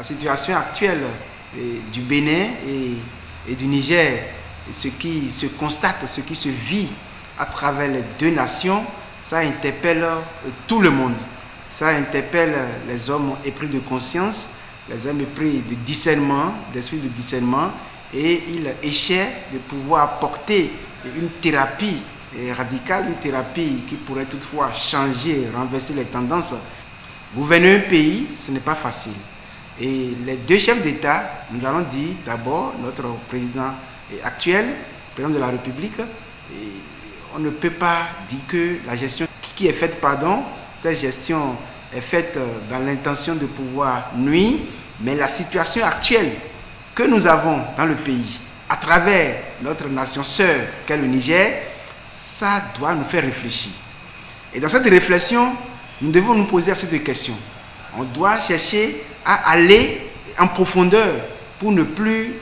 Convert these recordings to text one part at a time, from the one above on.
situation actuelle du Bénin et du Niger, ce qui se constate, ce qui se vit à travers les deux nations, ça interpelle tout le monde. Ça interpelle les hommes épris de conscience, les hommes épris de discernement, d'esprit de discernement, et il échait de pouvoir apporter une thérapie radicale, une thérapie qui pourrait toutefois changer, renverser les tendances. Gouverner un pays, ce n'est pas facile. Et les deux chefs d'État, nous allons dire d'abord notre président actuel, président de la République, on ne peut pas dire que la gestion qui est faite, cette gestion est faite dans l'intention de pouvoir nuire, mais la situation actuelle que nous avons dans le pays, à travers notre nation sœur qu'est le Niger, ça doit nous faire réfléchir. Et dans cette réflexion, nous devons nous poser cette question. On doit chercher à aller en profondeur pour ne plus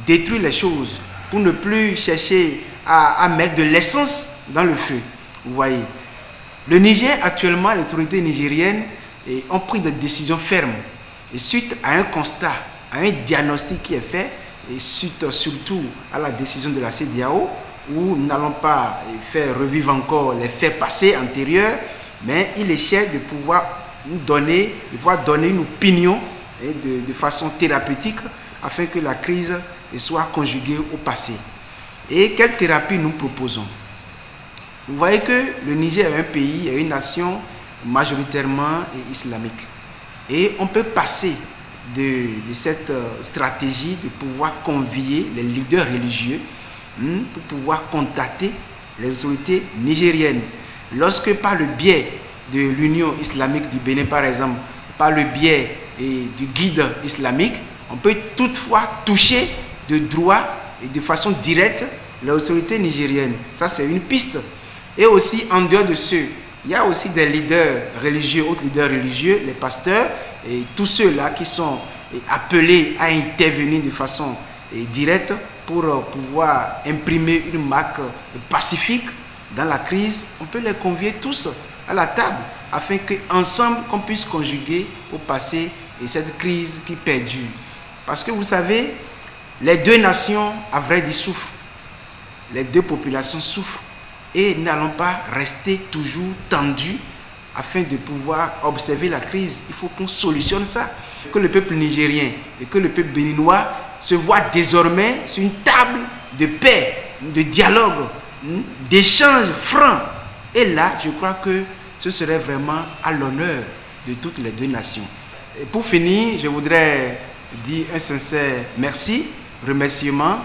détruire les choses, pour ne plus chercher à mettre de l'essence dans le feu. Vous voyez, le Niger actuellement, les autorités nigériennes ont pris des décisions fermes. Et suite à un constat, à un diagnostic qui est fait, et suite surtout à la décision de la CEDEAO, où nous n'allons pas faire revivre encore les faits passés antérieurs, mais il est de pouvoir nous donner, une opinion de façon thérapeutique afin que la crise soit conjuguée au passé. Et quelle thérapie nous proposons? Vous voyez que le Niger est un pays, est une nation majoritairement islamique. Et on peut passer de cette stratégie de pouvoir convier les leaders religieux pour pouvoir contacter les autorités nigériennes. Lorsque par le biais de l'Union islamique du Bénin, par exemple, par le biais du guide islamique, on peut toutefois toucher de droit et de façon directe les autorités nigériennes. Ça, c'est une piste. Et aussi, en dehors de ceux, il y a aussi des leaders religieux, autres leaders religieux, les pasteurs, et tous ceux-là qui sont appelés à intervenir de façon directe pour pouvoir imprimer une marque pacifique dans la crise. On peut les convier tous à la table afin qu'ensemble, qu'on puisse conjuguer au passé et cette crise qui perdure. Parce que vous savez, les deux nations, à vrai dire, souffrent. Les deux populations souffrent. Et nous n'allons pas rester toujours tendus afin de pouvoir observer la crise. Il faut qu'on solutionne ça. Que le peuple nigérien et que le peuple béninois se voient désormais sur une table de paix, de dialogue, d'échange franc. Et là, je crois que ce serait vraiment à l'honneur de toutes les deux nations. Et pour finir, je voudrais dire un sincère merci, remerciement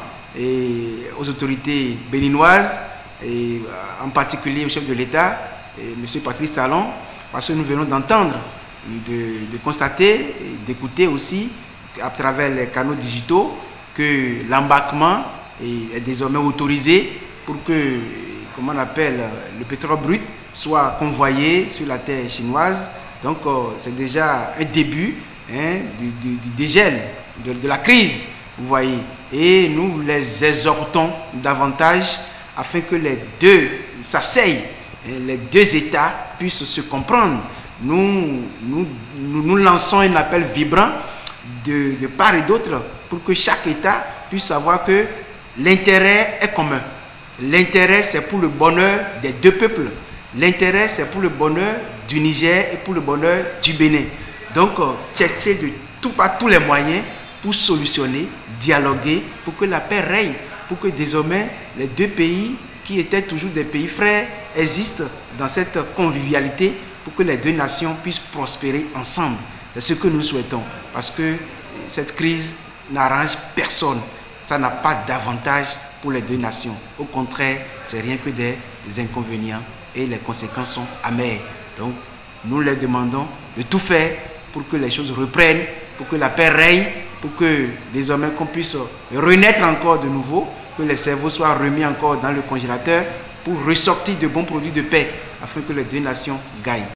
aux autorités béninoises, et en particulier au chef de l'État, M. Patrice Talon, parce que nous venons d'entendre, de constater, d'écouter aussi à travers les canaux digitaux que l'embarquement est désormais autorisé pour que, comment on appelle, le pétrole brut soit convoyé sur la terre chinoise. Donc c'est déjà un début du dégel de la crise, vous voyez. Et nous les exhortons davantage afin que les deux s'asseyent, les deux États puissent se comprendre. Nous lançons un appel vibrant de part et d'autre pour que chaque État puisse savoir que l'intérêt est commun. L'intérêt, c'est pour le bonheur des deux peuples. L'intérêt, c'est pour le bonheur du Niger et pour le bonheur du Bénin. Donc, chercher par tous les moyens pour solutionner, dialoguer, pour que la paix règne, pour que désormais les deux pays qui étaient toujours des pays frères existent dans cette convivialité pour que les deux nations puissent prospérer ensemble. C'est ce que nous souhaitons parce que cette crise n'arrange personne. Ça n'a pas d'avantage pour les deux nations. Au contraire, c'est rien que des inconvénients et les conséquences sont amères. Donc, nous leur demandons de tout faire pour que les choses reprennent, pour que la paix règne, pour que désormais qu'on puisse renaître encore de nouveau, que les cerveaux soient remis encore dans le congélateur pour ressortir de bons produits de paix afin que les deux nations gagnent.